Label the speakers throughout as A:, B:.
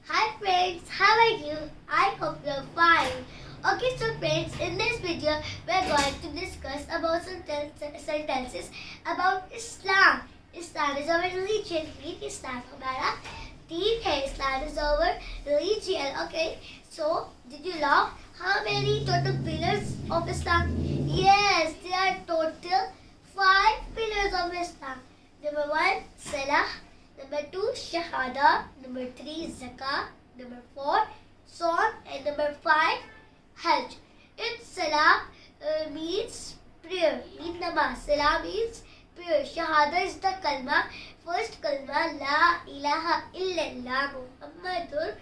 A: Hi friends, how are you? I hope you're fine. Okay, so friends, in this video, we're going to discuss about some sentences about Islam. Islam is our religion. Islam हमारा दीन है. Islam is our religion. Okay, so did you know how many total pillars of Islam? Yes, there are total 5 pillars of Islam. Number 1, Salah. Number 2, Shahada. Number 3, Zakah. Number 4, Saum. And number 5, Hajj. In Salah means prayer, means namaz. Salah means prayer. Shahada is the kalma. First kalma, La ilaha illallah Muhammadur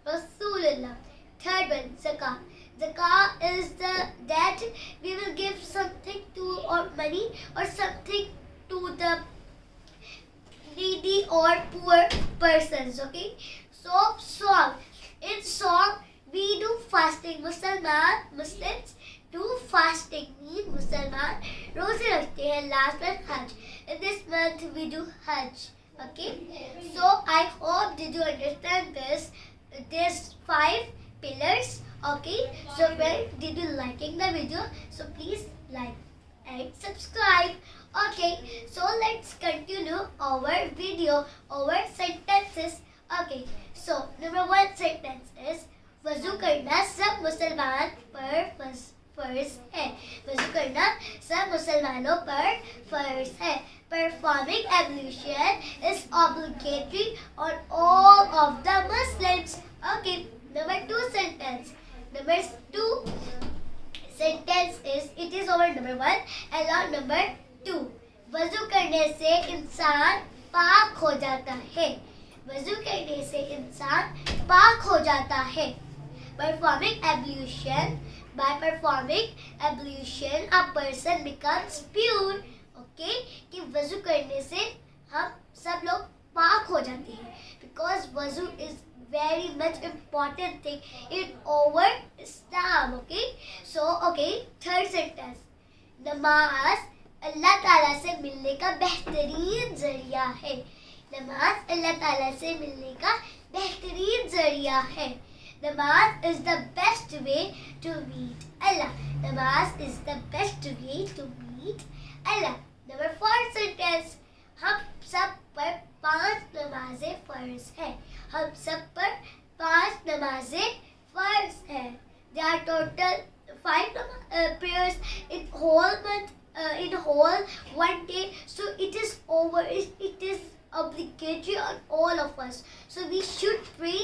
A: Rasulullah. Third one, Zakah. Zakah is that we will give something to or money or something to the needy or poor persons. Okay, so Saum. In Saum we do fasting. Muslims do fasting. Mean Musliman रोजे रखते हैं. Last one, Hajj. In this month we do Hajj. Okay, so I hope did you understand this? There's 5 pillars. Okay, so when did you liking the video? So please like and subscribe. Okay, so let's continue our video, our sentences. Okay, so number 1 sentence is वज़ू करना सब मुसलमान पर फर्ज है. वज़ू करना सब मुसलमानों पर फर्ज है. Performing ablution is obligatory on all of the Muslims. Okay, number 2 sentence. Number 2 sentence is it is over number 1 and on number 2. वज़ू करने से इंसान पाक हो जाता है. वज़ू करने से इंसान पाक हो जाता है. Performing ablution. By performing ablution, a person becomes pure. Okay, कि वज़ू करने से हम सब लोग पाक हो जाते हैं. Because वज़ू is very much important thing in our Islam. Okay, so okay, third sentence. नमाज अल्लाह ताला से मिलने का बेहतरीन जरिया है. नमाज अल्लाह ताला से मिलने का बेहतरीन जरिया है. Namaz is the best way to meet Allah. Namaz is the best way to meet Allah. Number 4 sentence. हम सब पर 5 नमाजें फर्ज हैं. हम सब पर 5 नमाजें फर्ज हैं. There are total 5 prayers in whole month, in whole one day. So it is obligatory on all of us. So we should pray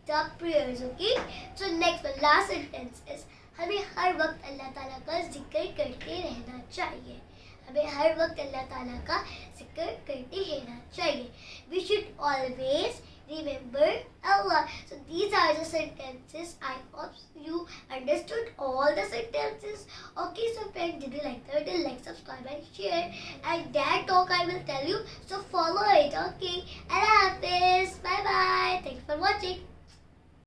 A: the prayers. Okay, so next one, last sentence is हमें हर वक्त अल्लाह ताला का जिक्र करते रहना चाहिए. हमें हर वक्त अल्लाह ताला का जिक्र करते रहना चाहिए. We should always remember Allah. So these are the sentences. I hope you understood all the sentences. Okay, so friends, did you like the video? Like, subscribe and share. And that talk I will tell you, so follow it. Okay, Allah Hafiz. Bye bye. Thanks for watching.